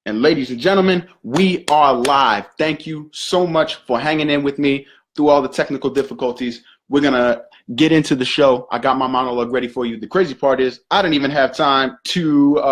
And ladies and gentlemen, we are live. Thank you so much for hanging in with me through all the technical difficulties. We're going to get into the show. I got my monologue ready for you. The crazy part is I didn't even have time to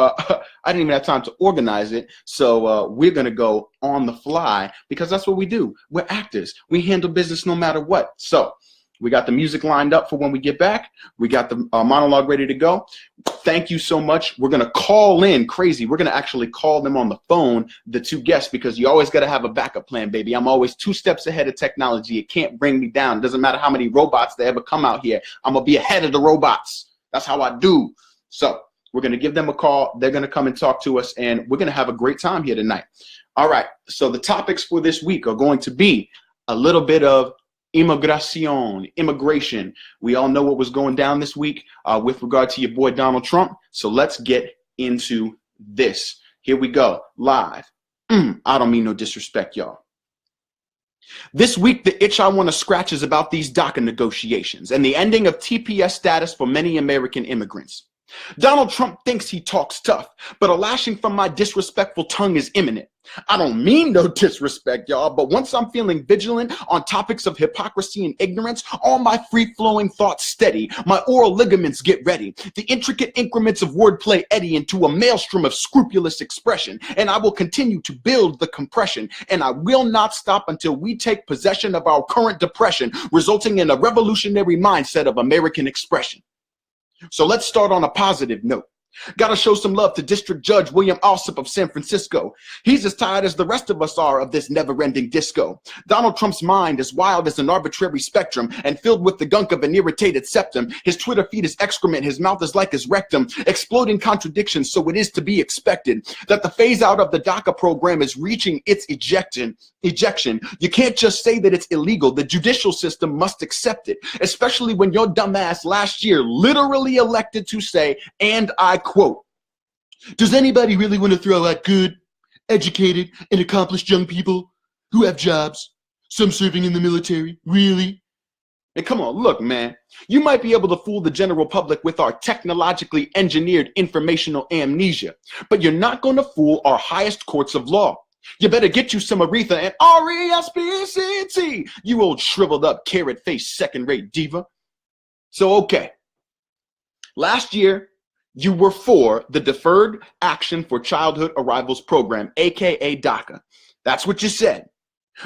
organize it. So we're going to go on the fly because that's what we do. We're actors. We handle business no matter what. So we got the music lined up for when we get back. We got the monologue ready to go. Thank you so much. We're going to call in crazy. We're going to actually call them on the phone, the two guests, because you always got to have a backup plan, baby. I'm always 2 steps ahead of technology. It can't bring me down. It doesn't matter how many robots they ever come out here. I'm going to be ahead of the robots. That's how I do. So we're going to give them a call. They're going to come and talk to us, and we're going to have a great time here tonight. All right. So the topics for this week are going to be a little bit of immigration. We all know what was going down this week with regard to your boy Donald Trump. So let's get into this. Here we go, live. I don't mean no disrespect, y'all. This week, the itch I want to scratch is about these DACA negotiations and the ending of TPS status for many American immigrants. Donald Trump thinks he talks tough, but a lashing from my disrespectful tongue is imminent. I don't mean no disrespect, y'all, but once I'm feeling vigilant on topics of hypocrisy and ignorance, all my free-flowing thoughts steady, my oral ligaments get ready, the intricate increments of wordplay eddy into a maelstrom of scrupulous expression, and I will continue to build the compression, and I will not stop until we take possession of our current depression, resulting in a revolutionary mindset of American expression. So let's start on a positive note. Gotta show some love to District Judge William Alsop of San Francisco. He's as tired as the rest of us are of this never-ending disco. Donald Trump's mind is wild as an arbitrary spectrum and filled with the gunk of an irritated septum. His Twitter feed is excrement, his mouth is like his rectum, exploding contradictions, so it is to be expected that the phase-out of the DACA program is reaching its ejection. You can't just say that it's illegal. The judicial system must accept it, especially when your dumbass last year literally elected to say, and I quote, "Does anybody really want to throw out good, educated, and accomplished young people who have jobs, some serving in the military? Really?" And come on, look, man, you might be able to fool the general public with our technologically engineered informational amnesia, but you're not going to fool our highest courts of law. You better get you some Aretha and R-E-S-P-C-T, you old shriveled up, carrot-faced, second-rate diva. So, okay, last year, you were for the Deferred Action for Childhood Arrivals Program, aka DACA. That's what you said.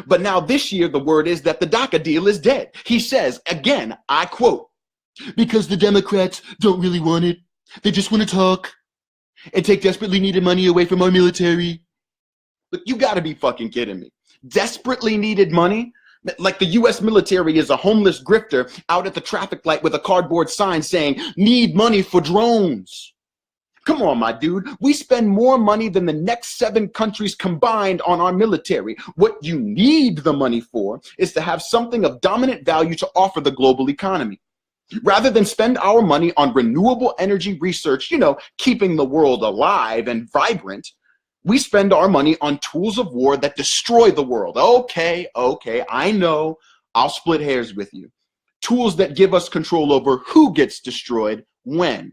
But now this year, the word is that the DACA deal is dead. He says, again, I quote, "Because the Democrats don't really want it. They just want to talk and take desperately needed money away from our military." Look, you gotta be fucking kidding me. Desperately needed money? Like the U.S. military is a homeless grifter out at the traffic light with a cardboard sign saying, "Need money for drones." Come on, my dude. We spend more money than the next 7 countries combined on our military. What you need the money for is to have something of dominant value to offer the global economy. Rather than spend our money on renewable energy research, keeping the world alive and vibrant, we spend our money on tools of war that destroy the world. Okay, I know. I'll split hairs with you. Tools that give us control over who gets destroyed when.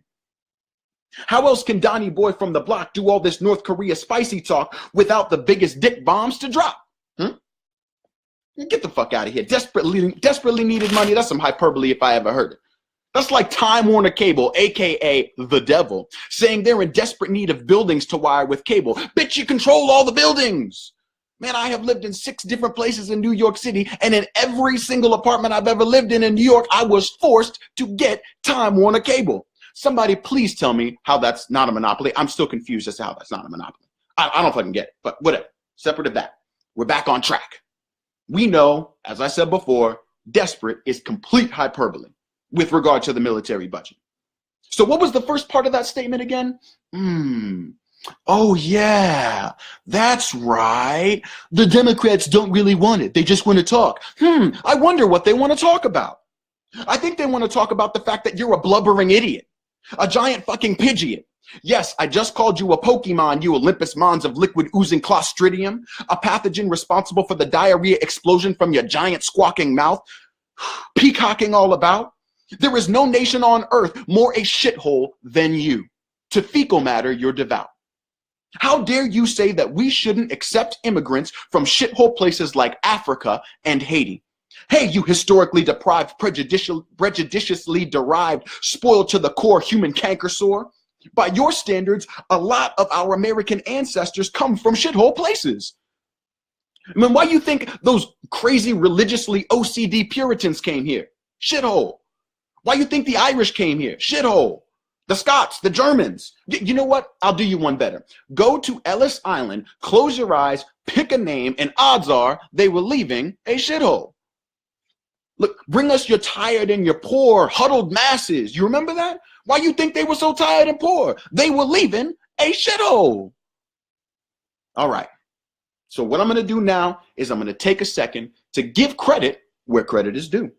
How else can Donnie Boy from the block do all this North Korea spicy talk without the biggest dick bombs to drop? Get the fuck out of here. Desperately needed money. That's some hyperbole if I ever heard it. That's like Time Warner Cable, aka the devil, saying they're in desperate need of buildings to wire with cable. Bitch, you control all the buildings. Man, I have lived in 6 different places in New York City, and in every single apartment I've ever lived in New York, I was forced to get Time Warner Cable. Somebody please tell me how that's not a monopoly. I'm still confused as to how that's not a monopoly. I don't fucking get it, but whatever. Separate of that, we're back on track. We know, as I said before, desperate is complete hyperbole with regard to the military budget. So what was the first part of that statement again? Oh yeah, that's right. The Democrats don't really want it. They just want to talk. I wonder what they want to talk about. I think they want to talk about the fact that you're a blubbering idiot, a giant fucking pidgeot. Yes, I just called you a Pokemon, you Olympus Mons of liquid oozing Clostridium, a pathogen responsible for the diarrhea explosion from your giant squawking mouth, peacocking all about. There is no nation on earth more a shithole than you. To fecal matter, you're devout. How dare you say that we shouldn't accept immigrants from shithole places like Africa and Haiti? Hey, you historically deprived, prejudiciously derived, spoiled to the core human canker sore. By your standards, a lot of our American ancestors come from shithole places. I mean, why do you think those crazy religiously OCD Puritans came here? Shithole. Why do you think the Irish came here? Shithole. The Scots, the Germans. You know what? I'll do you one better. Go to Ellis Island, close your eyes, pick a name, and odds are they were leaving a shithole. Look, bring us your tired and your poor, huddled masses. You remember that? Why you think they were so tired and poor? They were leaving a shithole. All right. So what I'm going to do now is I'm going to take a second to give credit where credit is due.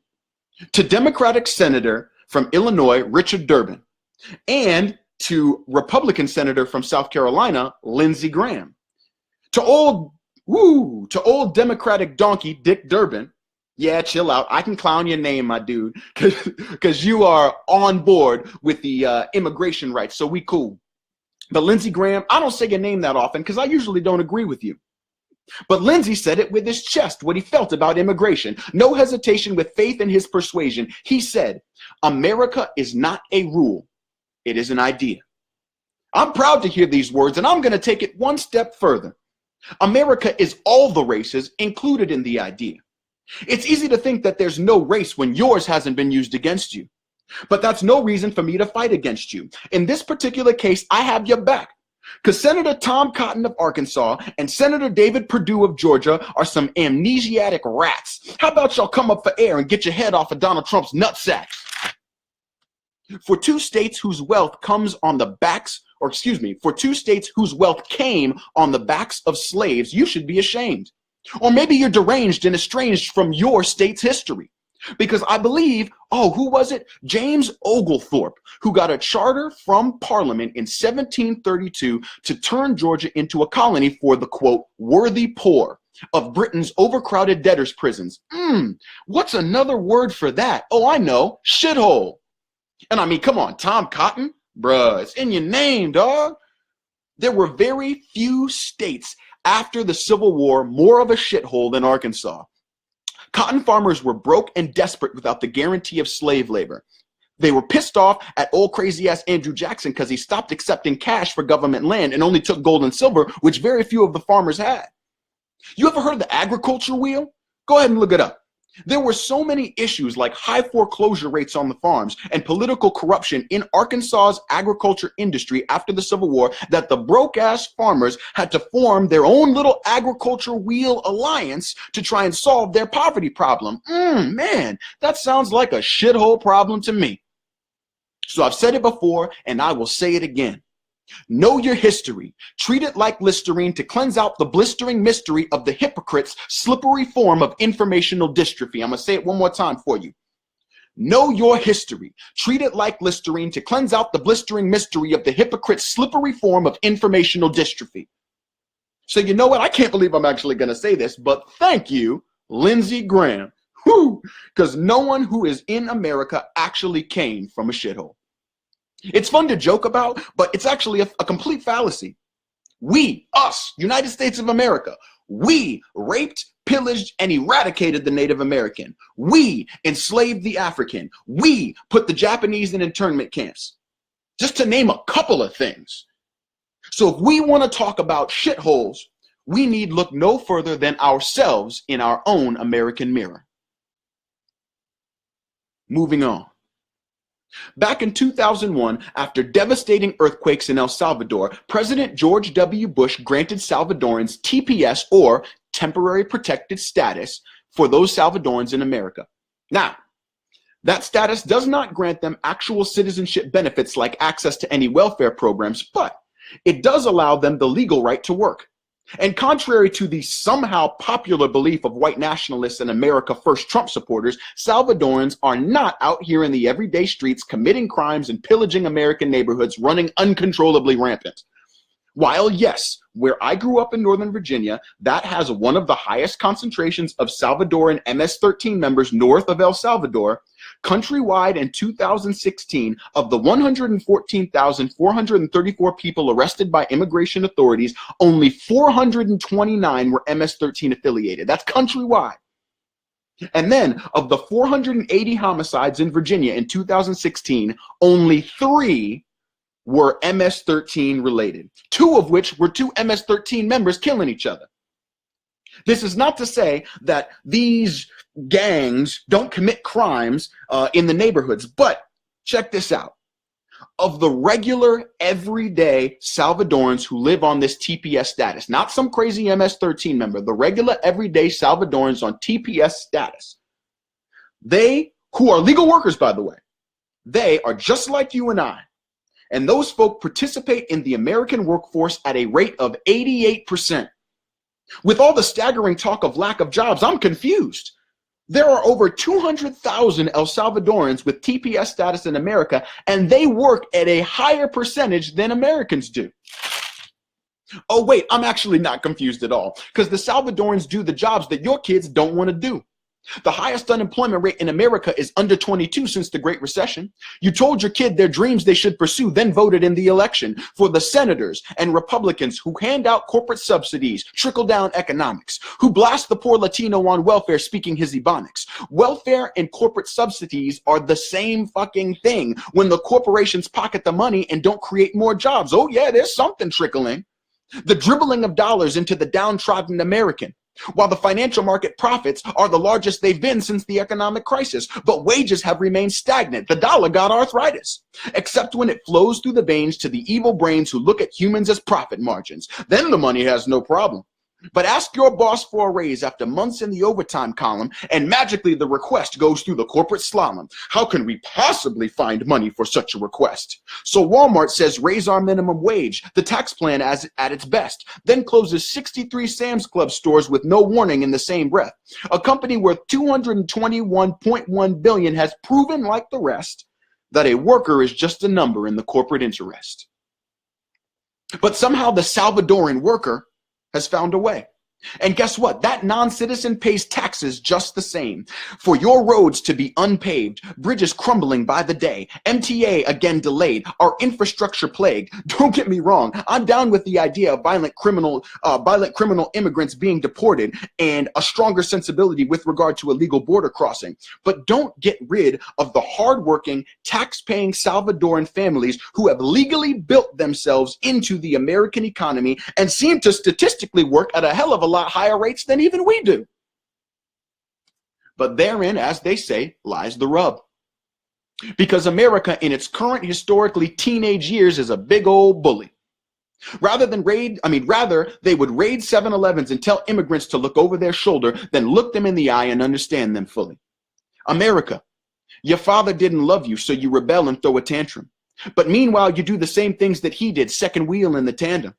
To Democratic Senator from Illinois, Richard Durbin, and to Republican Senator from South Carolina, Lindsey Graham. To old Democratic donkey, Dick Durbin. Yeah, chill out. I can clown your name, my dude, because you are on board with the immigration rights, so we cool. But Lindsey Graham, I don't say your name that often because I usually don't agree with you. But Lindsey said it with his chest, what he felt about immigration. No hesitation, with faith in his persuasion. He said, America is not a rule. It is an idea. I'm proud to hear these words, and I'm going to take it one step further. America is all the races included in the idea. It's easy to think that there's no race when yours hasn't been used against you. But that's no reason for me to fight against you. In this particular case, I have your back. Because Senator Tom Cotton of Arkansas and Senator David Perdue of Georgia are some amnesiac rats. How about y'all come up for air and get your head off of Donald Trump's nutsack? For two states whose wealth comes on the backs, for two states whose wealth came on the backs of slaves, you should be ashamed. Or maybe you're deranged and estranged from your state's history. Because I believe, who was it? James Oglethorpe, who got a charter from Parliament in 1732 to turn Georgia into a colony for the, quote, worthy poor of Britain's overcrowded debtors' prisons. What's another word for that? Oh, I know, shithole. And I mean, come on, Tom Cotton? Bruh, it's in your name, dog. There were very few states after the Civil War more of a shithole than Arkansas. Cotton farmers were broke and desperate without the guarantee of slave labor. They were pissed off at old crazy-ass Andrew Jackson because he stopped accepting cash for government land and only took gold and silver, which very few of the farmers had. You ever heard of the agriculture wheel? Go ahead and look it up. There were so many issues like high foreclosure rates on the farms and political corruption in Arkansas's agriculture industry after the Civil War that the broke-ass farmers had to form their own little agriculture wheel alliance to try and solve their poverty problem. Man, that sounds like a shithole problem to me. So I've said it before and I will say it again. Know your history. Treat it like Listerine to cleanse out the blistering mystery of the hypocrite's slippery form of informational dystrophy. I'm going to say it one more time for you. Know your history. Treat it like Listerine to cleanse out the blistering mystery of the hypocrite's slippery form of informational dystrophy. So you know what? I can't believe I'm actually going to say this, but thank you, Lindsey Graham. Because no one who is in America actually came from a shithole. It's fun to joke about, but it's actually a complete fallacy. We, us, United States of America, we raped, pillaged, and eradicated the Native American. We enslaved the African. We put the Japanese in internment camps. Just to name a couple of things. So if we want to talk about shitholes, we need look no further than ourselves in our own American mirror. Moving on. Back in 2001, after devastating earthquakes in El Salvador, President George W. Bush granted Salvadorans TPS, or temporary protected status, for those Salvadorans in America. Now, that status does not grant them actual citizenship benefits like access to any welfare programs, but it does allow them the legal right to work. And contrary to the somehow popular belief of white nationalists and America First Trump supporters, Salvadorans are not out here in the everyday streets committing crimes and pillaging American neighborhoods, running uncontrollably rampant. While yes, where I grew up in Northern Virginia, that has one of the highest concentrations of Salvadoran MS-13 members north of El Salvador, Countrywide in 2016, of the 114,434 people arrested by immigration authorities, only 429 were MS-13 affiliated. That's countrywide. And then, of the 480 homicides in Virginia in 2016, only 3 were MS-13 related, 2 of which were 2 MS-13 members killing each other. This is not to say that these gangs don't commit crimes in the neighborhoods, but check this out. Of the regular, everyday Salvadorans who live on this TPS status, not some crazy MS-13 member, the regular, everyday Salvadorans on TPS status, they, who are legal workers, by the way, they are just like you and I. And those folk participate in the American workforce at a rate of 88%. With all the staggering talk of lack of jobs, I'm confused. There are over 200,000 El Salvadorans with TPS status in America, and they work at a higher percentage than Americans do. Oh wait, I'm actually not confused at all, because the Salvadorans do the jobs that your kids don't want to do. The highest unemployment rate in America is under 22 since the Great Recession. You told your kid their dreams they should pursue, then voted in the election for the senators and Republicans who hand out corporate subsidies, trickle-down economics, who blast the poor Latino on welfare speaking his Ebonics. Welfare and corporate subsidies are the same fucking thing when the corporations pocket the money and don't create more jobs. Oh yeah, there's something trickling. The dribbling of dollars into the downtrodden American. While the financial market profits are the largest they've been since the economic crisis, but wages have remained stagnant. The dollar got arthritis, except when it flows through the veins to the evil brains who look at humans as profit margins. Then the money has no problem. But ask your boss for a raise after months in the overtime column, and magically the request goes through the corporate slalom. How can we possibly find money for such a request? So Walmart says raise our minimum wage, the tax plan at its best, then closes 63 Sam's Club stores with no warning in the same breath. A company worth $221.1 billion has proven, like the rest, that a worker is just a number in the corporate interest. But somehow the Salvadoran worker has found a way. And guess what? That non-citizen pays taxes just the same. For your roads to be unpaved, bridges crumbling by the day, MTA again delayed, our infrastructure plagued. Don't get me wrong, I'm down with the idea of violent criminal immigrants being deported and a stronger sensibility with regard to illegal border crossing. But don't get rid of the hardworking, tax-paying Salvadoran families who have legally built themselves into the American economy and seem to statistically work at a hell of a lot higher rates than even we do. But therein, as they say, lies the rub. Because America in its current historically teenage years is a big old bully. Rather they would raid 7-Elevens and tell immigrants to look over their shoulder than look them in the eye and understand them fully. America, your father didn't love you, so you rebel and throw a tantrum. But meanwhile, you do the same things that he did, second wheel in the tandem.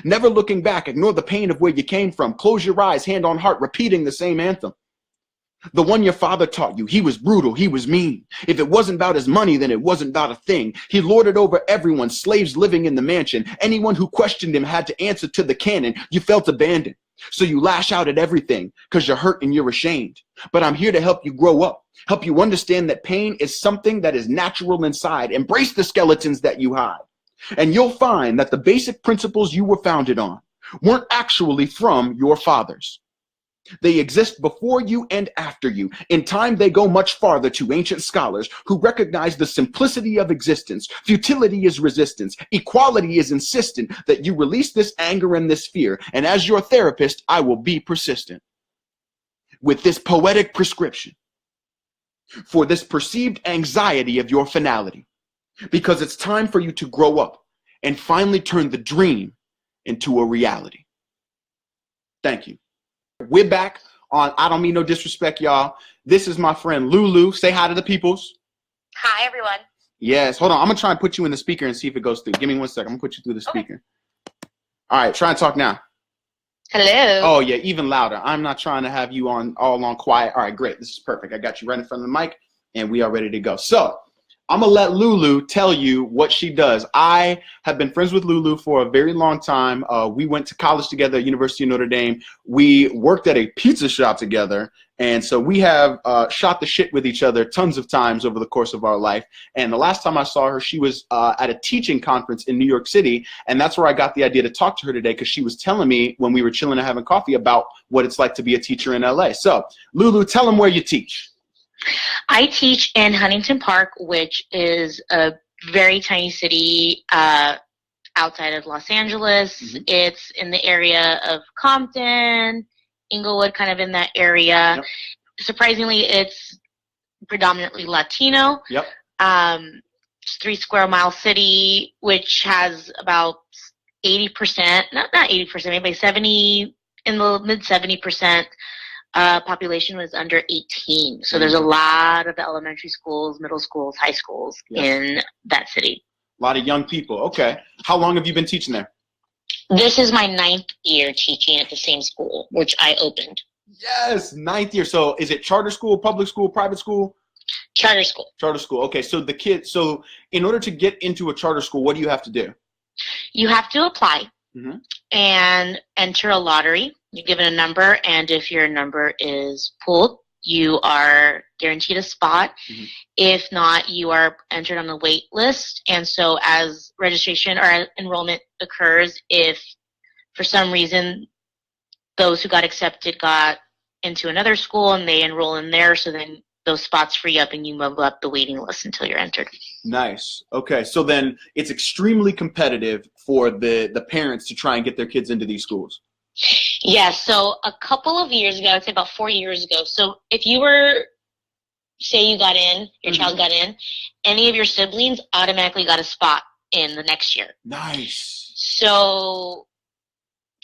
Never looking back, ignore the pain of where you came from. Close your eyes, hand on heart, repeating the same anthem. The one your father taught you. He was brutal, he was mean. If it wasn't about his money, then it wasn't about a thing. He lorded over everyone, slaves living in the mansion. Anyone who questioned him had to answer to the cannon. You felt abandoned. So you lash out at everything because you're hurt and you're ashamed. But I'm here to help you grow up, help you understand that pain is something that is natural inside. Embrace the skeletons that you hide. And you'll find that the basic principles you were founded on weren't actually from your fathers. They exist before you and after you. In time, they go much farther to ancient scholars who recognize the simplicity of existence. Futility is resistance. Equality is insistent that you release this anger and this fear. And as your therapist, I will be persistent with this poetic prescription for this perceived anxiety of your finality. Because it's time for you to grow up and finally turn the dream into a reality. Thank you. We're back on I Don't Mean No Disrespect, y'all. This is my friend Lulu. Say hi to the peoples. Hi, everyone. Yes, hold on. I'm going to try and put you in the speaker and see if it goes through. Give me 1 second. I'm going to put you through the speaker. Okay. All right, try and talk now. Hello. Oh, yeah, even louder. I'm not trying to have you all on quiet. All right, great. This is perfect. I got you right in front of the mic, and we are ready to go. So, I'm going to let Lulu tell you what she does. I have been friends with Lulu for a very long time. We went to college together at University of Notre Dame. We worked at a pizza shop together. And so we have shot the shit with each other tons of times over the course of our life. And the last time I saw her, she was at a teaching conference in New York City. And that's where I got the idea to talk to her today, because she was telling me when we were chilling and having coffee about what it's like to be a teacher in LA. So, Lulu, tell them where you teach. I teach in Huntington Park, which is a very tiny city outside of Los Angeles. Mm-hmm. It's in the area of Compton, Inglewood, kind of in that area. Yep. Surprisingly, it's predominantly Latino. Yep. It's 3 square mile city, which has about 80%, not 80%, maybe 70, in the mid 70%. Population was under 18. So there's a lot of elementary schools, middle schools, high schools in that city. A lot of young people. Okay. How long have you been teaching there? This is my 9th year teaching at the same school, which I opened. Yes, 9th year. So is it charter school, public school, private school? Charter school. Charter school. Okay. So so in order to get into a charter school, what do you have to do? You have to apply Mm-hmm. and enter a lottery. You're given a number, and if your number is pulled, you are guaranteed a spot. Mm-hmm. If not, you are entered on the wait list. And so as registration or enrollment occurs, if for some reason those who got accepted got into another school and they enroll in there, so then those spots free up and you move up the waiting list until you're entered. Nice. Okay. So then it's extremely competitive for the parents to try and get their kids into these schools. Yeah, so a couple of years ago, I'd say about 4 years ago. So if you were, say you got in, your child got in, any of your siblings automatically got a spot in the next year. Nice. So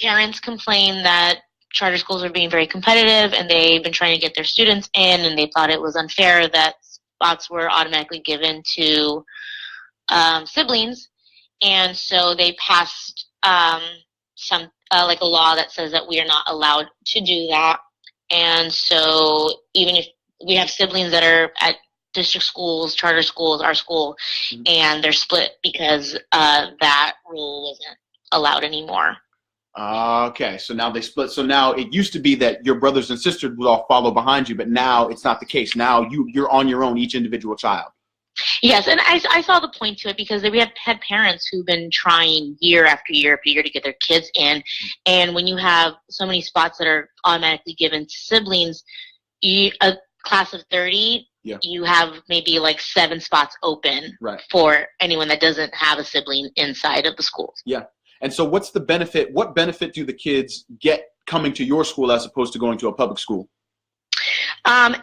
parents complained that charter schools are being very competitive, and they've been trying to get their students in, and they thought it was unfair that spots were automatically given to siblings. And so they passed like a law that says that we are not allowed to do that. And so even if we have siblings that are at district schools, charter schools, our school, and they're split because that rule wasn't allowed anymore. Okay, so now they split. So now it used to be that your brothers and sisters would all follow behind you, but now it's not the case. Now you're on your own, each individual child. Yes, and I saw the point to it, because we have had parents who've been trying year after year after year to get their kids in, and when you have so many spots that are automatically given to siblings, a class of 30, you have maybe like 7 spots open for anyone that doesn't have a sibling inside of the schools. Yeah. And so what's the benefit? What benefit do the kids get coming to your school as opposed to going to a public school?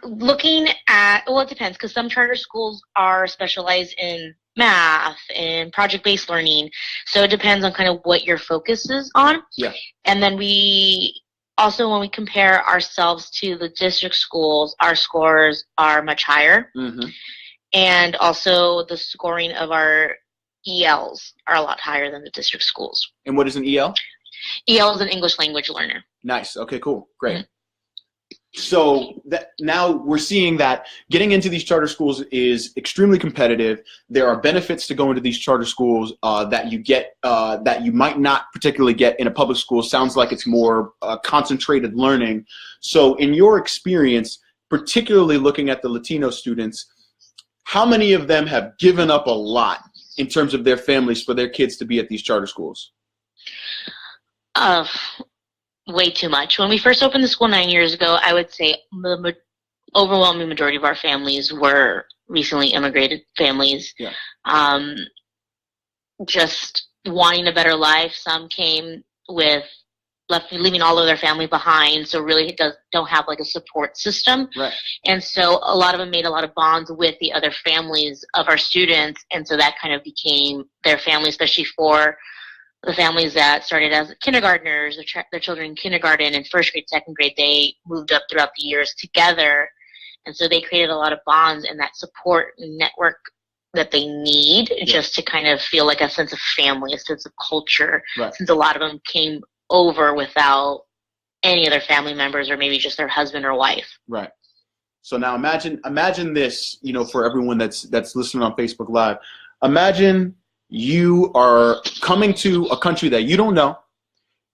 Looking at, well, it depends, because some charter schools are specialized in math and project-based learning. So it depends on kind of what your focus is on. Yeah. And then we also, when we compare ourselves to the district schools, our scores are much higher. Mm-hmm. And also the scoring of our ELs are a lot higher than the district schools. And what is an EL? EL is an English language learner. Nice. Okay, cool. Great. Mm-hmm. So that now we're seeing that getting into these charter schools is extremely competitive. There are benefits to going to these charter schools that you get that you might not particularly get in a public school. Sounds like it's more concentrated learning. So in your experience, particularly looking at the Latino students, how many of them have given up a lot in terms of their families for their kids to be at these charter schools? Way too much. When we first opened the school 9 years ago, I would say the overwhelming majority of our families were recently immigrated families. Yeah. Just wanting a better life. Some came with leaving all of their family behind, so really don't have like a support system. Right. And so a lot of them made a lot of bonds with the other families of our students, and so that kind of became their family, especially for the families that started as kindergartners, their children in kindergarten and first grade, second grade. They moved up throughout the years together, and so they created a lot of bonds and that support network that they need just to kind of feel like a sense of family, a sense of culture, since a lot of them came over without any other family members or maybe just their husband or wife. Right. So now imagine this, you know, for everyone that's listening on Facebook Live. Imagine you are coming to a country that you don't know.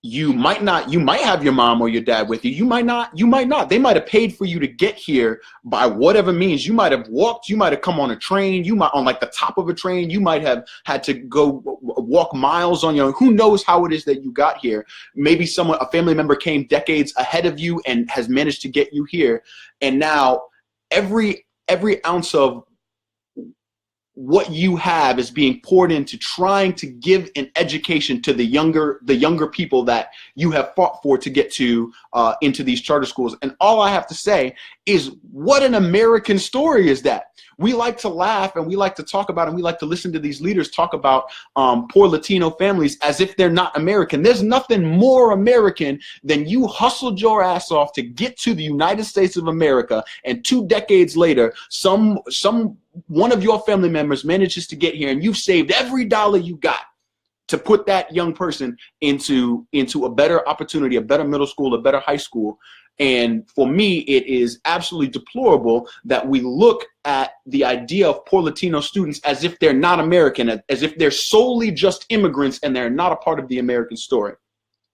You might have your mom or your dad with you. You might not. They might have paid for you to get here by whatever means. You might have walked, you might have come on a train, you might on like the top of a train, you might have had to go walk miles on your own. Who knows how it is that you got here? Maybe a family member came decades ahead of you and has managed to get you here. And now every ounce of what you have is being poured into trying to give an education to the younger people that you have fought for to get to into these charter schools. And all I have to say is, what an American story is that? We like to laugh and we like to talk about and we like to listen to these leaders talk about poor Latino families as if they're not American. There's nothing more American than you hustled your ass off to get to the United States of America, and 2 decades later, some one of your family members manages to get here, and you've saved every dollar you got to put that young person into a better opportunity, a better middle school, a better high school. And for me, it is absolutely deplorable that we look at the idea of poor Latino students as if they're not American, as if they're solely just immigrants and they're not a part of the American story.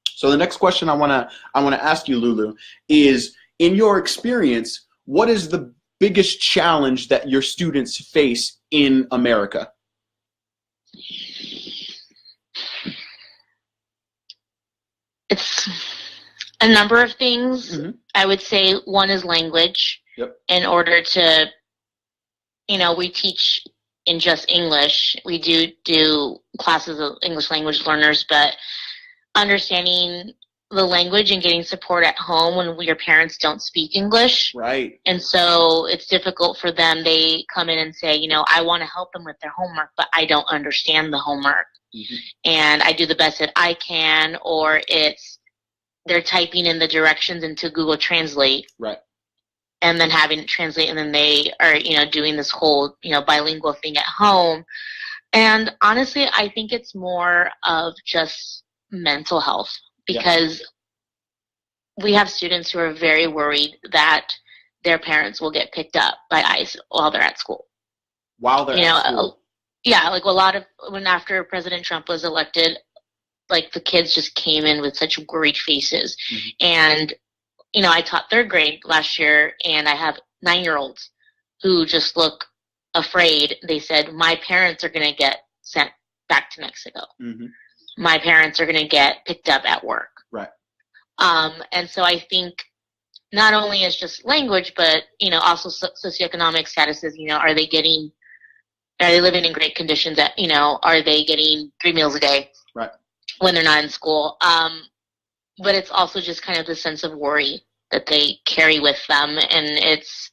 So the next question I want to ask you, Lulu, is, in your experience, what is the biggest challenge that your students face in America? It's a number of things. Mm-hmm. I would say one is language. Yep. In order to, we teach in just English. We do classes of English language learners, but understanding the language and getting support at home when your parents don't speak English. Right. And so it's difficult for them. They come in and say, I want to help them with their homework, but I don't understand the homework. Mm-hmm. And I do the best that I can, or they're typing in the directions into Google Translate. Right. And then having it translate, and then they are, doing this whole, bilingual thing at home. And honestly, I think it's more of just mental health, because we have students who are very worried that their parents will get picked up by ICE while they're at school. While they're at school? Yeah, like a lot of, after President Trump was elected, like the kids just came in with such worried faces. Mm-hmm. And, I taught 3rd grade last year, and I have 9-year-olds who just look afraid. They said, my parents are going to get sent back to Mexico. Mm-hmm. My parents are going to get picked up at work. Right. And so I think not only is just language, but, also socioeconomic statuses, are they living in great conditions that, are they getting 3 meals a day? Right. When they're not in school. But it's also just kind of the sense of worry that they carry with them. And it's,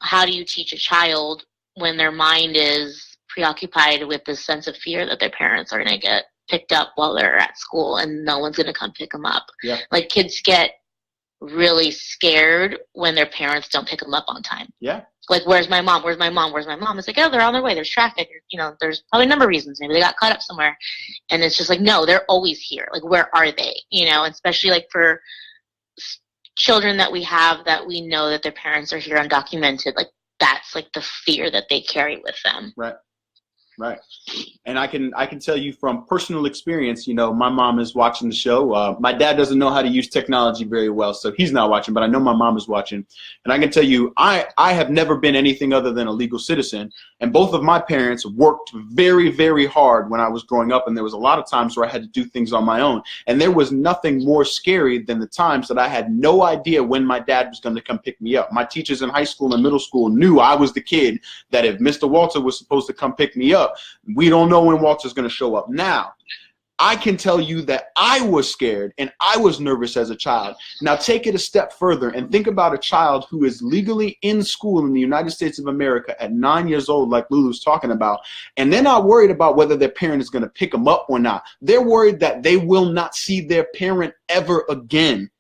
how do you teach a child when their mind is preoccupied with this sense of fear that their parents are going to get picked up while they're at school and no one's going to come pick them up? Yeah. Like, kids get really scared when their parents don't pick them up on time. Yeah. Like, where's my mom? Where's my mom? Where's my mom? It's like, oh, they're on their way. There's traffic. There's probably a number of reasons. Maybe they got caught up somewhere. And it's just like, no, they're always here. Like, where are they? Especially like for children that we have that we know that their parents are here undocumented. Like, that's like the fear that they carry with them. Right. Right. And I can tell you from personal experience, my mom is watching the show. My dad doesn't know how to use technology very well, so he's not watching, but I know my mom is watching. And I can tell you, I have never been anything other than a legal citizen. And both of my parents worked very, very hard when I was growing up. And there was a lot of times where I had to do things on my own. And there was nothing more scary than the times that I had no idea when my dad was going to come pick me up. My teachers in high school and middle school knew I was the kid that if Mr. Walter was supposed to come pick me up, we don't know when Walter's going to show up. Now, I can tell you that I was scared and I was nervous as a child. Now, take it a step further and think about a child who is legally in school in the United States of America at 9 years old, like Lulu's talking about, and they're not worried about whether their parent is going to pick them up or not. They're worried that they will not see their parent ever again.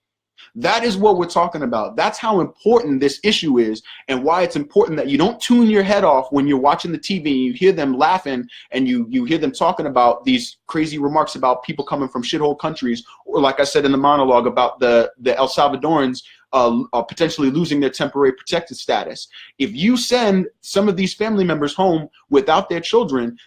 That is what we're talking about. That's how important this issue is, and why it's important that you don't tune your head off when you're watching the TV and you hear them laughing and you hear them talking about these crazy remarks about people coming from shithole countries, or like I said in the monologue about the El Salvadorans potentially losing their temporary protected status. If you send some of these family members home without their children,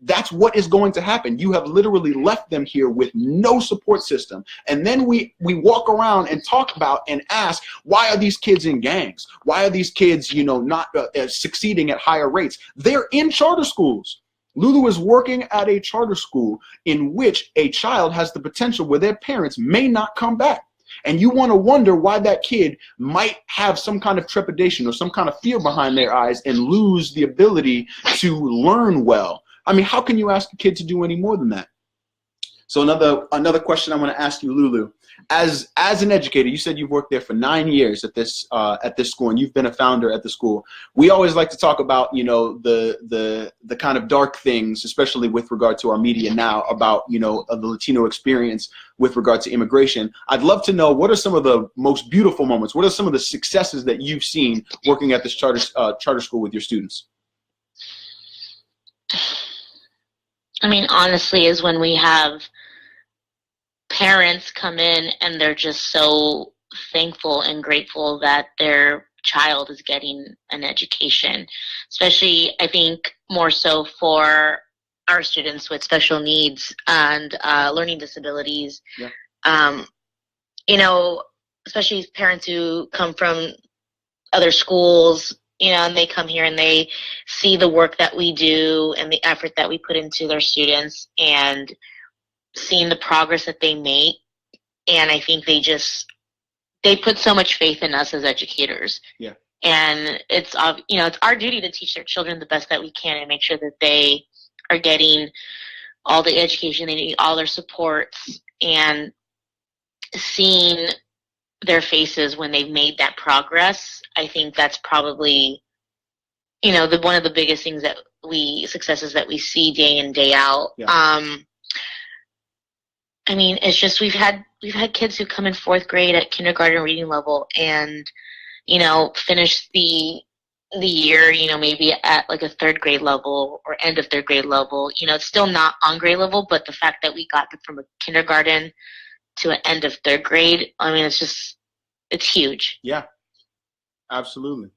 that's what is going to happen. You have literally left them here with no support system. And then we walk around and talk about and ask, why are these kids in gangs? Why are these kids, not succeeding at higher rates? They're in charter schools. Lulu is working at a charter school in which a child has the potential where their parents may not come back. And you want to wonder why that kid might have some kind of trepidation or some kind of fear behind their eyes and lose the ability to learn well. I mean, how can you ask a kid to do any more than that? So another question I want to ask you, Lulu, as an educator, you said you've worked there for 9 years at this school, and you've been a founder at the school. We always like to talk about, the kind of dark things, especially with regard to our media now, about, the Latino experience with regard to immigration. I'd love to know, what are some of the most beautiful moments? What are some of the successes that you've seen working at this charter school with your students? I mean, honestly, is when we have parents come in and they're just so thankful and grateful that their child is getting an education, especially, I think, more so for our students with special needs and learning disabilities. Yeah. Especially parents who come from other schools, and they come here and they see the work that we do and the effort that we put into their students and seeing the progress that they make. And I think they put so much faith in us as educators. Yeah. And it's our duty to teach their children the best that we can and make sure that they are getting all the education they need, all their supports, and seeing their faces when they've made that progress. I think that's probably, one of the biggest things successes that we see day in, day out. Yeah. I mean, it's just we've had kids who come in 4th grade at kindergarten reading level and, finish the year, maybe at like a 3rd grade level or end of 3rd grade level. It's still not on grade level, but the fact that we got them from a kindergarten to an end of 3rd grade, I mean, it's huge. Yeah, absolutely.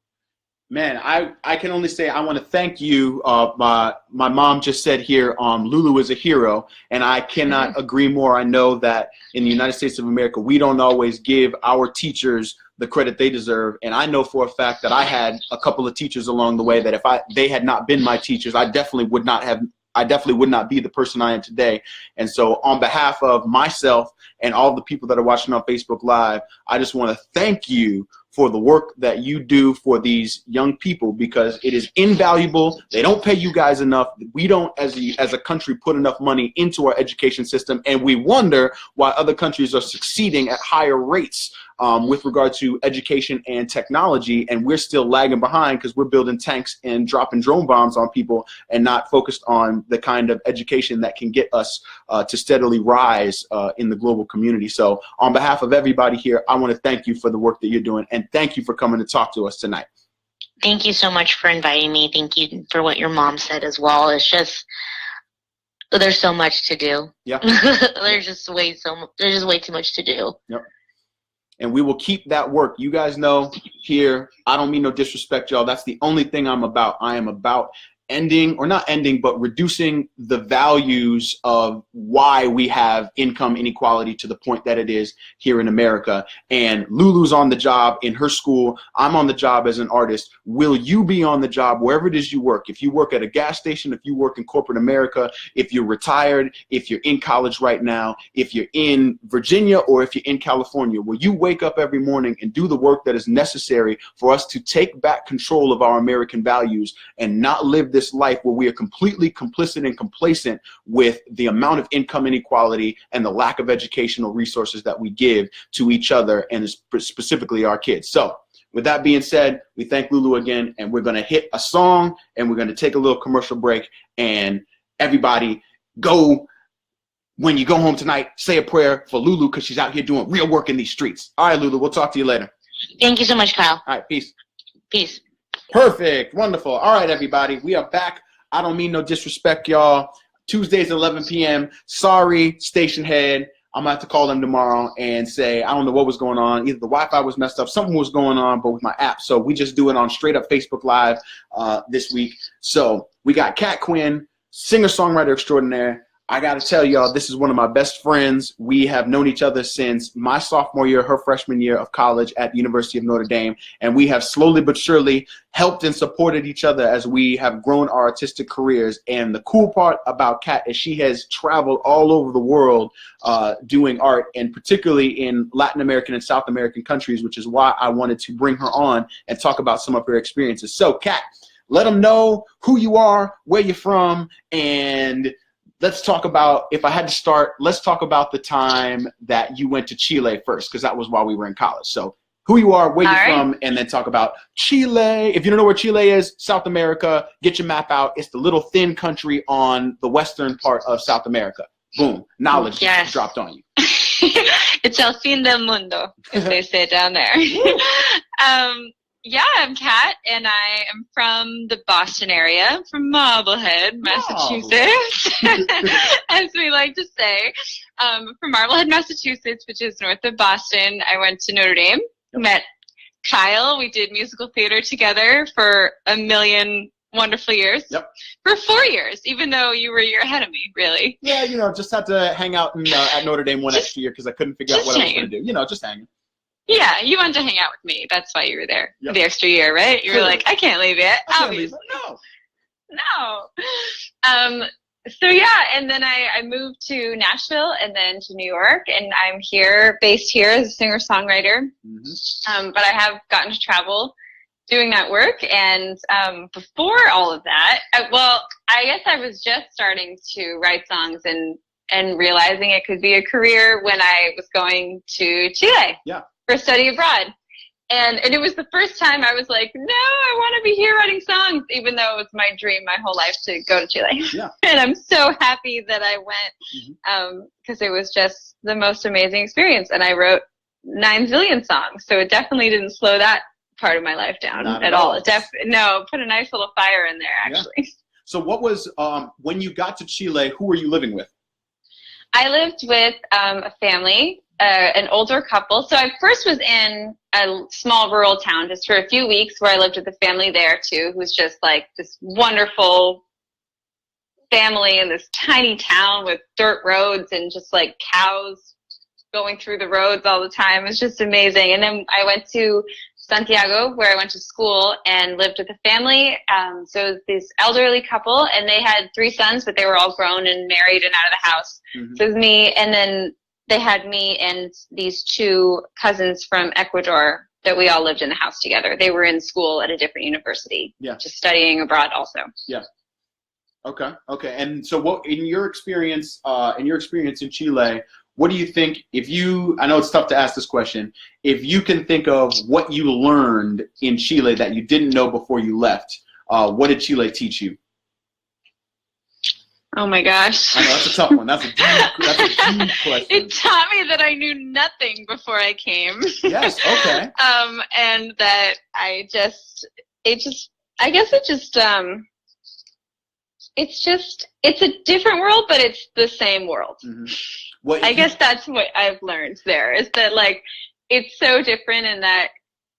Man, I can only say I want to thank you. My mom just said here, Lulu is a hero, and I cannot agree more. I know that in the United States of America, we don't always give our teachers the credit they deserve, and I know for a fact that I had a couple of teachers along the way that if they had not been my teachers, I definitely would not be the person I am today. And so on behalf of myself and all the people that are watching on Facebook Live, I just want to thank you for the work that you do for these young people, because it is invaluable. They don't pay you guys enough. We don't, as a country, put enough money into our education system, and we wonder why other countries are succeeding at higher rates with regard to education and technology, and we're still lagging behind because we're building tanks and dropping drone bombs on people and not focused on the kind of education that can get us to steadily rise in the global community. So on behalf of everybody here, I want to thank you for the work that you're doing, and thank you for coming to talk to us tonight. Thank you so much for inviting me. Thank you for what your mom said as well. It's just, there's so much to do. Yeah. There's just way too much to do. Yep. And we will keep that work. You guys know here, I don't mean no disrespect, y'all. That's the only thing I'm about. I am about but reducing the values of why we have income inequality to the point that it is here in America. And Lulu's on the job in her school. I'm on the job as an artist. Will you be on the job wherever it is you work? If you work at a gas station, if you work in corporate America, if you're retired, if you're in college right now, if you're in Virginia, or if you're in California, will you wake up every morning and do the work that is necessary for us to take back control of our American values and not live this life where we are completely complicit and complacent with the amount of income inequality and the lack of educational resources that we give to each other and specifically our kids? So with that being said, we thank Lulu again, and we're going to hit a song and we're going to take a little commercial break, and everybody go, when you go home tonight, say a prayer for Lulu because she's out here doing real work in these streets. All right, Lulu, we'll talk to you later. Thank you so much, Kyle. All right, peace. Peace. Perfect. Wonderful. All right, everybody. We are back. I don't mean no disrespect, y'all. Tuesdays at 11 p.m. Sorry, station head. I'm gonna have to call them tomorrow and say, I don't know what was going on. Either the Wi-Fi was messed up, something was going on, but with my app. So we just do it on straight up Facebook Live this week. So we got Kat Quinn, singer-songwriter extraordinaire. I got to tell y'all, this is one of my best friends. We have known each other since my sophomore year, her freshman year of college at the University of Notre Dame. And we have slowly but surely helped and supported each other as we have grown our artistic careers. And the cool part about Kat is she has traveled all over the world doing art, and particularly in Latin American and South American countries, which is why I wanted to bring her on and talk about some of her experiences. So, Kat, let them know who you are, where you're from, and let's talk about, if I had to start, let's talk about the time that you went to Chile first, because that was while we were in college. So who you are, where you're from, and then talk about Chile. If you don't know where Chile is, South America, get your map out. It's the little thin country on the western part of South America. Boom. Knowledge just dropped on you. It's el fin del mundo, as they say down there. Yeah, I'm Kat, and I am from the Boston area, from Marblehead, Massachusetts, as we like to say. From Marblehead, Massachusetts, which is north of Boston. I went to Notre Dame, met Kyle. We did musical theater together for a million wonderful years. For 4 years, even though you were a year ahead of me, really. Yeah, you know, just had to hang out at Notre Dame one extra year because I couldn't figure out what I was going to do. You know, just hanging. Yeah, you wanted to hang out with me. That's why you were there. The extra year, right? You were like, I can't leave yet. Obviously. No. So yeah, and then I moved to Nashville and then to New York, and I'm based here as a singer-songwriter. But I have gotten to travel doing that work, and before all of that, I guess I was just starting to write songs and realizing it could be a career when I was going to Chile. For study abroad. And it was the first time I was like, no, I want to be here writing songs, even though it was my dream my whole life to go to Chile. And I'm so happy that I went because it was just the most amazing experience. And I wrote 9 zillion songs. So it definitely didn't slow that part of my life down at all. It put a nice little fire in there, actually. So what was, when you got to Chile, who were you living with? I lived with a family. An older couple. So I first was in a small rural town just for a few weeks where I lived with a family there too, who's just like this wonderful family in this tiny town with dirt roads and just like cows going through the roads all the time. It was just amazing. And then I went to Santiago, where I went to school and lived with a family. So it was this elderly couple, and they had 3 sons, but they were all grown and married and out of the house. So it was me, and then they had me and these 2 cousins from Ecuador that we all lived in the house together. They were in school at a different university, just studying abroad also. Okay. And so what, in your experience in Chile, what do you think, I know it's tough to ask this question, if you can think of what you learned in Chile that you didn't know before you left, what did Chile teach you? Oh my gosh. I know, that's a tough one. That's a deep question. It taught me that I knew nothing before I came. Yes, okay. And that it's a different world, but it's the same world. I guess that's what I've learned there, is that like, it's so different in that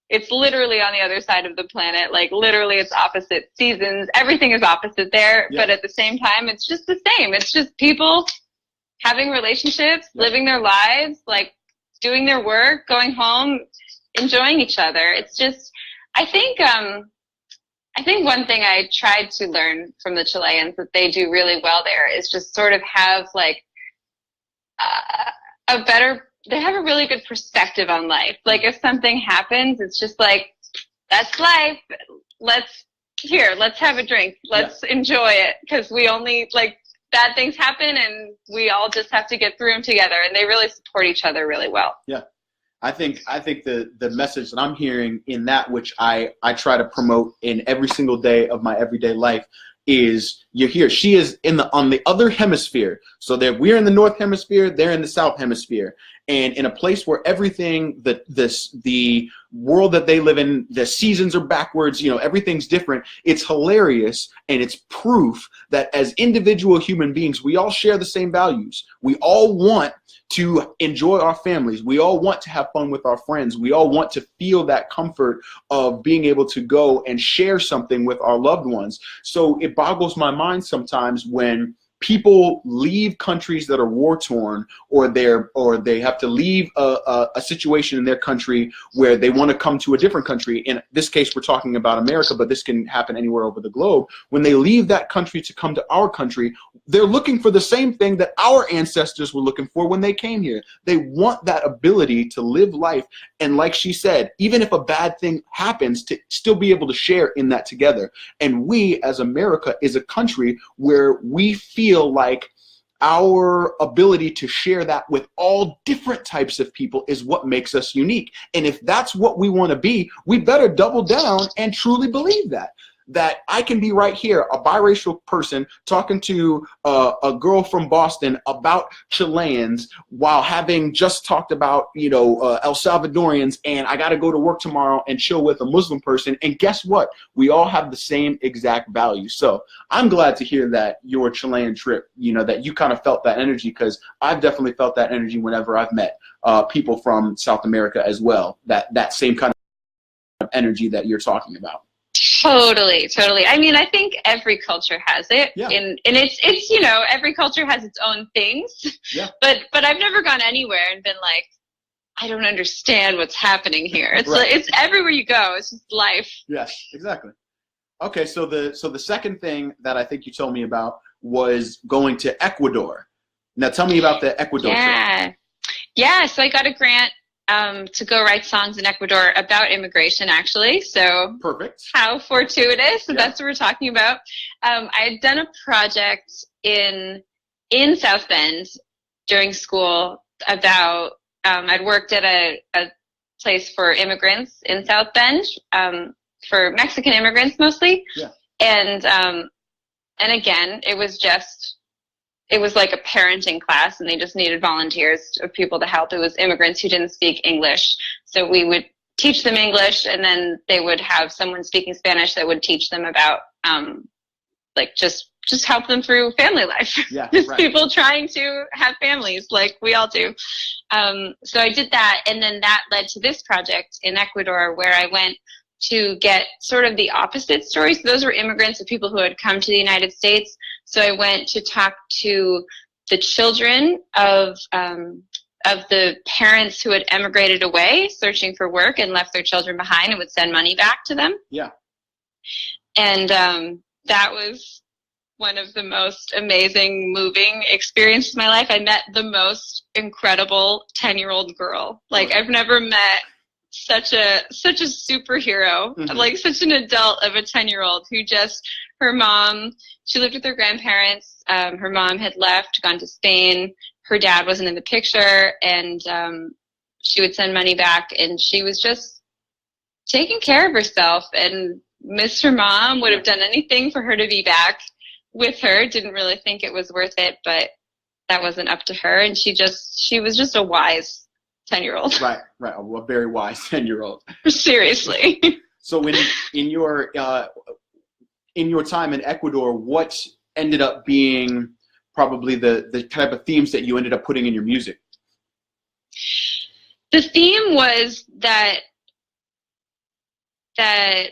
it's literally on the other side of the planet. Like literally it's opposite seasons. Everything is opposite there. But at the same time, it's just the same. It's just people having relationships, living their lives, like doing their work, going home, enjoying each other. It's just, I think one thing I tried to learn from the Chileans that they do really well there is just sort of have like they have a really good perspective on life. Like if something happens, it's just like, that's life. Let's have a drink. Let's enjoy it. Because we only, like, bad things happen and we all just have to get through them together. And they really support each other really well. Yeah. I think the message that I'm hearing in that, which I try to promote in every single day of my everyday life, is you're here. She is on the other hemisphere. So we're in the north hemisphere, they're in the south hemisphere. And in a place where everything, the world that they live in, the seasons are backwards, everything's different. It's hilarious, and it's proof that as individual human beings, we all share the same values. We all want to enjoy our families. We all want to have fun with our friends. We all want to feel that comfort of being able to go and share something with our loved ones. So it boggles my mind sometimes when people leave countries that are war-torn, or they have to leave a situation in their country where they want to come to a different country. In this case, we're talking about America, but this can happen anywhere over the globe. When they leave that country to come to our country, they're looking for the same thing that our ancestors were looking for when they came here. They want that ability to live life, and like she said, even if a bad thing happens, to still be able to share in that together. And we, as America, is a country where we feel like our ability to share that with all different types of people is what makes us unique. And if that's what we want to be, we better double down and truly believe that I can be right here, a biracial person, talking to a girl from Boston about Chileans while having just talked about, El Salvadorians, and I got to go to work tomorrow and chill with a Muslim person. And guess what? We all have the same exact values. So I'm glad to hear that your Chilean trip, that you kind of felt that energy, because I've definitely felt that energy whenever I've met people from South America as well, that same kind of energy that you're talking about. Totally. I mean, I think every culture has it, Yeah. and it's every culture has its own things. Yeah. But I've never gone anywhere and been like, I don't understand what's happening here. It's Right. like, it's everywhere you go. It's just life. Yes, exactly. Okay, so the second thing that I think you told me about was going to Ecuador. Now tell me about the Ecuador trip. Yeah. So I got a grant to go write songs in Ecuador about immigration, actually. So Perfect. how fortuitous. So Yeah. that's what we're talking about. I had done a project in South Bend during school about, I'd worked at a place for immigrants in South Bend, for Mexican immigrants mostly. Yeah. And again, it was like a parenting class, and they just needed volunteers of people to help. It was immigrants who didn't speak English. So we would teach them English, and then they would have someone speaking Spanish that would teach them about, just help them through family life. Yeah, Just right. people trying to have families like we all do. So I did that, and then that led to this project in Ecuador where I went to get sort of the opposite stories. So those were immigrants of people who had come to the United States. So I went to talk to the children of the parents who had emigrated away, searching for work, and left their children behind and would send money back to them. Yeah. And that was one of the most amazing, moving experiences of my life. I met the most incredible 10-year-old girl. Like, I've never met such a superhero, Mm-hmm. like such an adult of a 10-year-old who just, her mom, she lived with her grandparents. Her mom had left, gone to Spain. Her dad wasn't in the picture, and she would send money back, and she was just taking care of herself and missed her mom, would have done anything for her to be back with her. Didn't really think it was worth it, but that wasn't up to her, and she was just a wise 10-year-old. Right. A very wise 10-year-old. Seriously. So in your time in Ecuador, what ended up being probably the type of themes that you ended up putting in your music? The theme was that how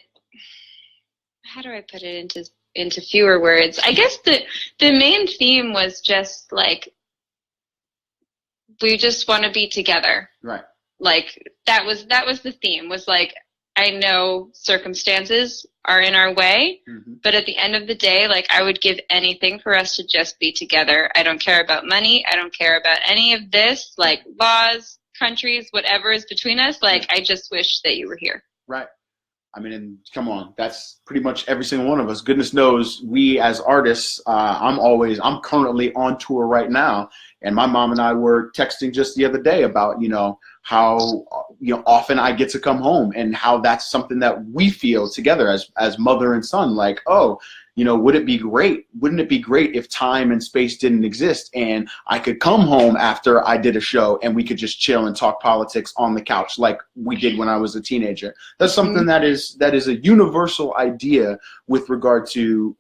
do I put it into fewer words? I guess the main theme was just like, we just want to be together. Right. Like that was the theme, was like, I know circumstances are in our way, Mm-hmm. but at the end of the day, like, I would give anything for us to just be together. I don't care about money. I don't care about any of this, like laws, countries, whatever is between us. Like, I just wish that you were here. Right. I mean, and come on, that's pretty much every single one of us. Goodness knows, we as artists, I'm currently on tour right now, and my mom and I were texting just the other day about, how, often I get to come home, and how that's something that we feel together as mother and son, like, oh, You know, wouldn't it be great if time and space didn't exist and I could come home after I did a show and we could just chill and talk politics on the couch like we did when I was a teenager? That's something that is a universal idea with regard to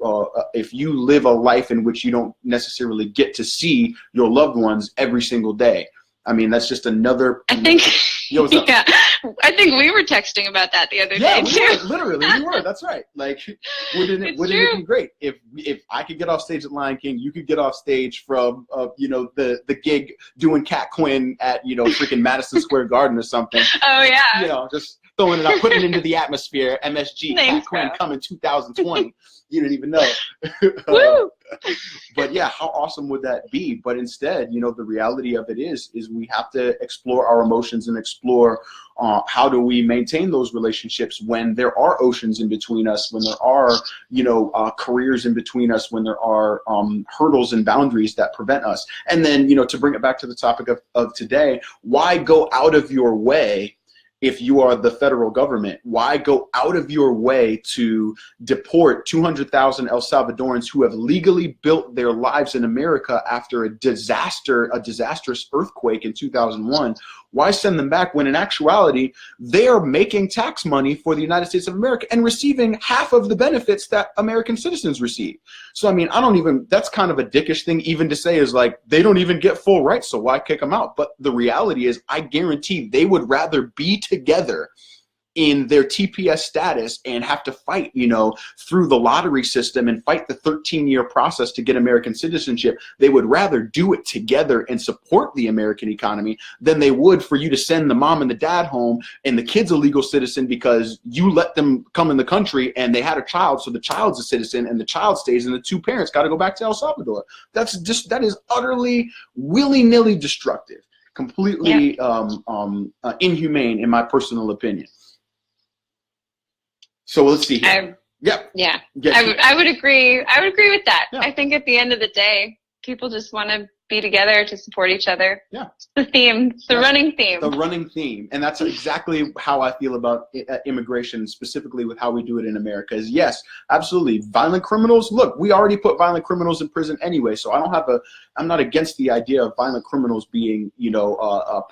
if you live a life in which you don't necessarily get to see your loved ones every single day. I mean, that's just another. I think. Yo, what's up? Yeah, I think we were texting about that the other day too. Yeah, literally, we were. That's right. Like, wouldn't it be great if I could get off stage at Lion King, you could get off stage from the gig doing Cat Quinn at freaking Madison Square Garden or something. Oh yeah. Just throwing it up, putting it into the atmosphere. MSG, Thanks, Cat Quinn bro. coming 2020. You didn't even know. Woo! But yeah, how awesome would that be? But instead, the reality of it is we have to explore our emotions and explore how do we maintain those relationships when there are oceans in between us, when there are, careers in between us, when there are hurdles and boundaries that prevent us. And then, to bring it back to the topic of today, why go out of your way? If you are the federal government, why go out of your way to deport 200,000 El Salvadorans who have legally built their lives in America after a disastrous earthquake in 2001? Why send them back when in actuality, they are making tax money for the United States of America and receiving half of the benefits that American citizens receive? So, I mean, that's kind of a dickish thing even to say, is like, they don't even get full rights, so why kick them out? But the reality is, I guarantee they would rather be together in their TPS status and have to fight, through the lottery system and fight the 13-year process to get American citizenship. They would rather do it together and support the American economy than they would for you to send the mom and the dad home and the kid's a legal citizen because you let them come in the country and they had a child, so the child's a citizen and the child stays and the two parents got to go back to El Salvador. That is utterly willy-nilly destructive, completely inhumane in my personal opinion. So let's see here. I would agree. I would agree with that. Yeah. I think at the end of the day, people just want to be together to support each other. Yeah. It's the theme. It's the running theme. The running theme. And that's exactly how I feel about immigration, specifically with how we do it in America, is yes, absolutely. Violent criminals, look, we already put violent criminals in prison anyway, so I'm not against the idea of violent criminals being,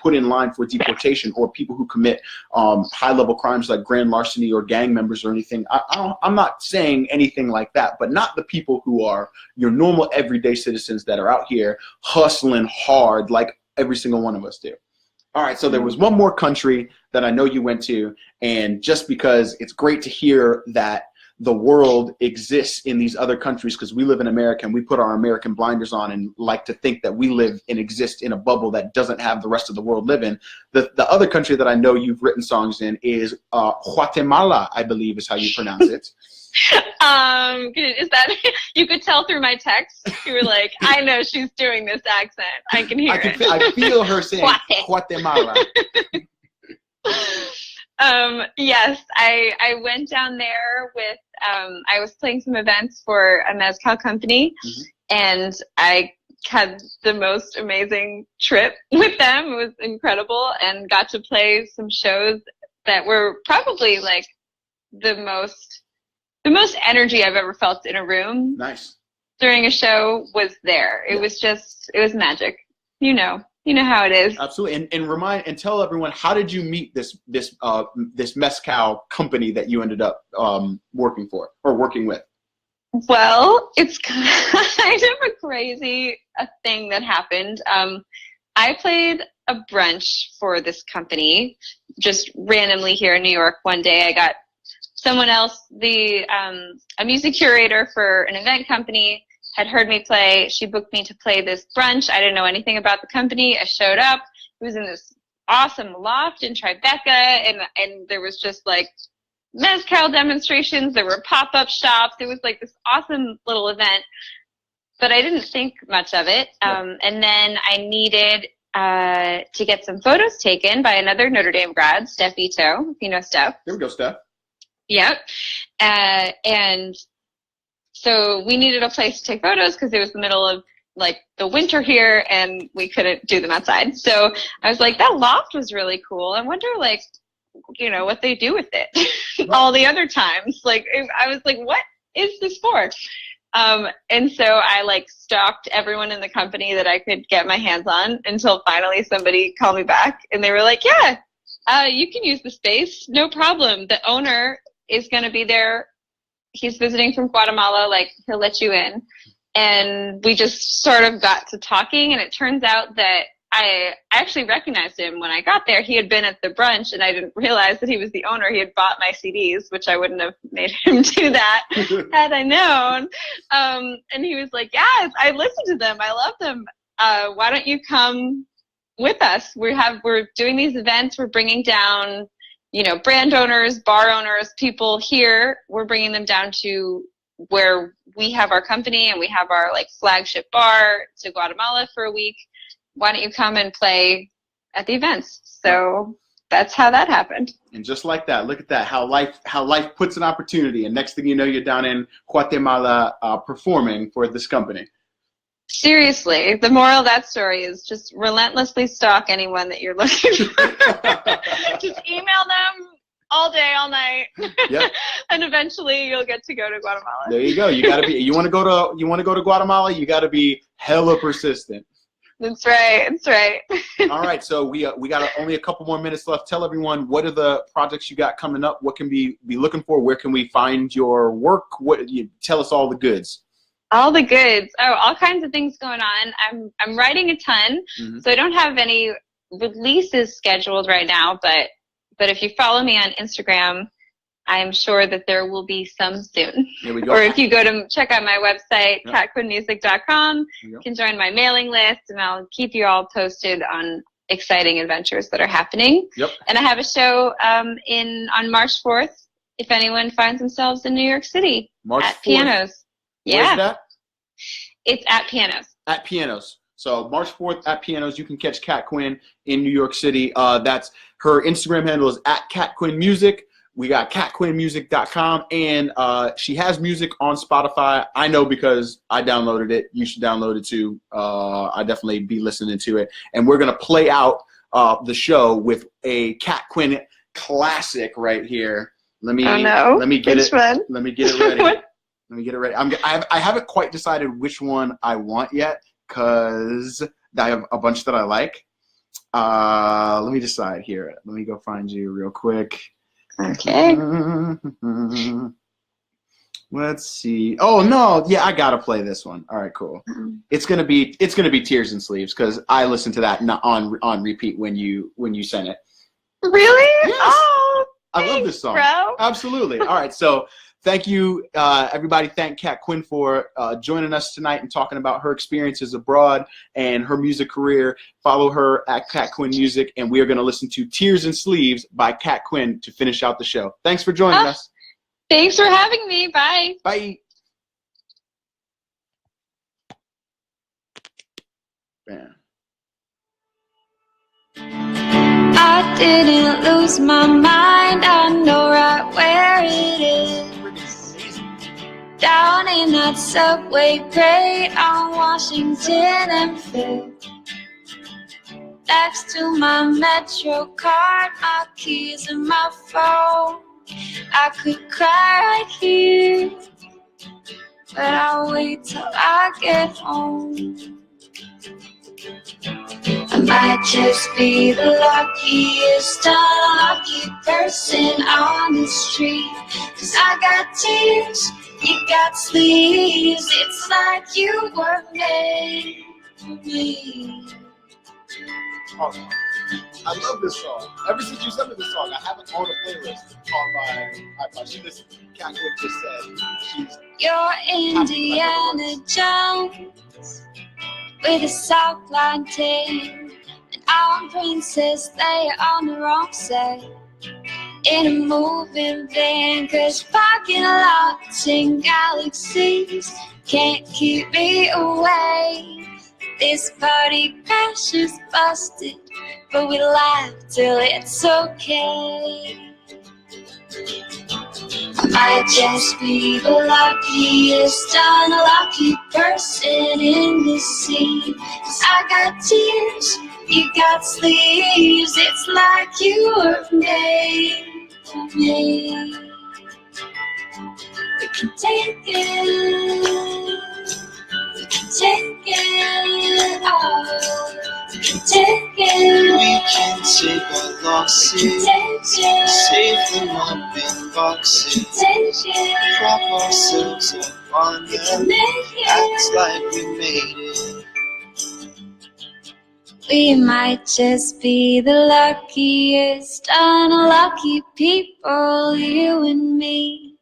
put in line for deportation, or people who commit high-level crimes like grand larceny or gang members or anything. I'm not saying anything like that, but not the people who are your normal everyday citizens that are out here hustling hard like every single one of us do. All right, so there was one more country that I know you went to, and just because it's great to hear that the world exists in these other countries, because we live in America and we put our American blinders on and like to think that we live and exist in a bubble that doesn't have the rest of the world live in. The other country that I know you've written songs in is Guatemala, I believe is how you pronounce it. Is that, you could tell through my text, you were like, I know she's doing this accent. I can hear it. I feel her saying Guatemala. Yes, I went down there with, I was playing some events for a mezcal company, and I had the most amazing trip with them. It was incredible, and got to play some shows that were probably like the most energy I've ever felt in a room. Nice. During a show was there. It was magic. You know how it is. Absolutely. And tell everyone, how did you meet this mezcal company that you ended up working with? Well, it's kind of a crazy thing that happened. I played a brunch for this company just randomly here in New York. One day I got someone else, a music curator for an event company, had heard me play. She booked me to play this brunch. I didn't know anything about the company. I showed up. It was in this awesome loft in Tribeca, and there was just like mezcal demonstrations. There were pop-up shops. It was like this awesome little event, but I didn't think much of it. And then I needed to get some photos taken by another Notre Dame grad, Steph Ito, if you know Steph. There we go, Steph. Yep. And so we needed a place to take photos because it was the middle of like the winter here and we couldn't do them outside. So I was like, that loft was really cool. I wonder what they do with it all the other times. Like, I was like, is this for? And so I like stalked everyone in the company that I could get my hands on until finally somebody called me back and they were like, yeah, you can use the space. No problem. The owner is going to be there. He's visiting from Guatemala. Like, he'll let you in. And we just sort of got to talking, and it turns out that I actually recognized him when I got there. He had been at the brunch, and I didn't realize that he was the owner. He had bought my CDs, which I wouldn't have made him do that had I known. And he was like, yes, I listened to them. I love them. Why don't you come with us? We're doing these events. We're bringing down, brand owners, bar owners, people here. We're bringing them down to where we have our company and we have our like flagship bar to Guatemala for a week. Why don't you come and play at the events? So that's how that happened. And just like that, look at that, how life puts an opportunity. And next thing you know, you're down in Guatemala performing for this company. Seriously, the moral of that story is just relentlessly stalk anyone that you're looking for. Just email them all day, all night. Yep. And eventually you'll get to go to Guatemala. There you go. You want to go to Guatemala, you got to be hella persistent. That's right. That's right. All right. So we got only a couple more minutes left. Tell everyone, what are the projects you got coming up? What can we be looking for? Where can we find your work? Tell us all the goods. All the goods. Oh, all kinds of things going on. I'm writing a ton, so I don't have any releases scheduled right now, but if you follow me on Instagram, I'm sure that there will be some soon. Here we go. Or if you go to check out my website, catquinmusic.com, you can join my mailing list, and I'll keep you all posted on exciting adventures that are happening. Yep. And I have a show on March 4th, if anyone finds themselves in New York City. March at 4th. Pianos. Yeah. Where's that? It's at Pianos. At Pianos. So March 4th at Pianos, you can catch Cat Quinn in New York City. That's her Instagram handle is at catquinnmusic. We got catquinnmusic.com, and she has music on Spotify. I know because I downloaded it. You should download it too. I definitely be listening to it. And we're gonna play out the show with a Cat Quinn classic right here. Let me get it. Let me get it ready. Let me get it ready. I haven't quite decided which one I want yet, because I have a bunch that I like. Let me decide here. Let me go find you real quick. Okay. Let's see. Oh no, yeah, I gotta play this one. All right, cool. It's gonna be Tears and Sleeves, because I listened to that on repeat when you sent it. Really? Yes. Oh, I love this song. Bro. Absolutely. All right, so thank you, everybody. Thank Cat Quinn for joining us tonight and talking about her experiences abroad and her music career. Follow her at Cat Quinn Music, and we are going to listen to Tears and Sleeves by Cat Quinn to finish out the show. Thanks for joining us. Thanks for having me. Bye. Bye. Bam. I didn't lose my mind, I know right where it is. Down in that subway grate on Washington and Fifth. Next to my Metro card, my keys and my phone. I could cry right here, but I'll wait till I get home. I might just be the luckiest, unlucky person on the street. 'Cause I got tears, you got sleeves. It's like you were made for me. Awesome. I love this song. Ever since you sent me this song, I have it on a playlist on my iPod. She just, Cat Quinn just said, You're Indiana Jones with a soft line tan, and I'm Princess Leia on the wrong side in a moving van. 'Cause parking lots and galaxies can't keep me away. This party crasher's busted, but we laugh till it's okay. I might just be the luckiest, unlucky person in this scene. 'Cause I got tears, you got sleeves. It's like you were made for me. can take it. We can take it all. We can take it. We can take our losses, save them up in boxes, prop ourselves up on them, act like we made it. We might just be the luckiest unlucky people, you and me.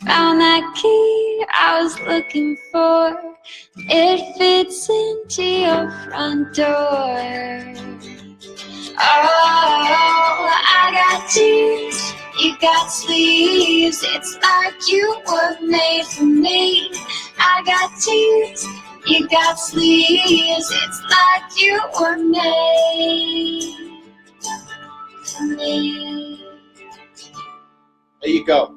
Found that key I was looking for. It fits into your front door. Oh, I got tears, you got sleeves. It's like you were made for me. I got tears, you got sleeves. It's like you were made for me. There you go.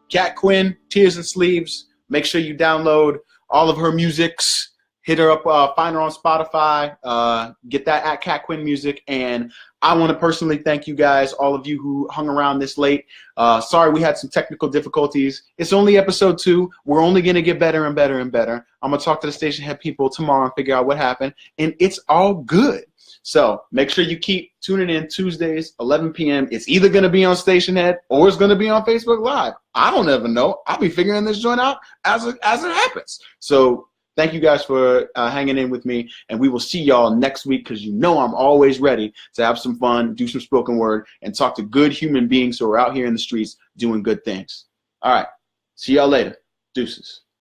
Cat Quinn, Tears and Sleeves. Make sure you download all of her musics. Hit her up, find her on Spotify. Get that at Cat Quinn Music. And I want to personally thank you guys, all of you who hung around this late. Sorry we had some technical difficulties. It's only episode 2. We're only going to get better and better and better. I'm going to talk to the station head people tomorrow and figure out what happened. And it's all good. So make sure you keep tuning in Tuesdays, 11 p.m. It's either going to be on Station Head or it's going to be on Facebook Live. I don't ever know. I'll be figuring this joint out as it happens. So thank you guys for hanging in with me, and we will see y'all next week because you know I'm always ready to have some fun, do some spoken word, and talk to good human beings who are out here in the streets doing good things. All right. See y'all later. Deuces.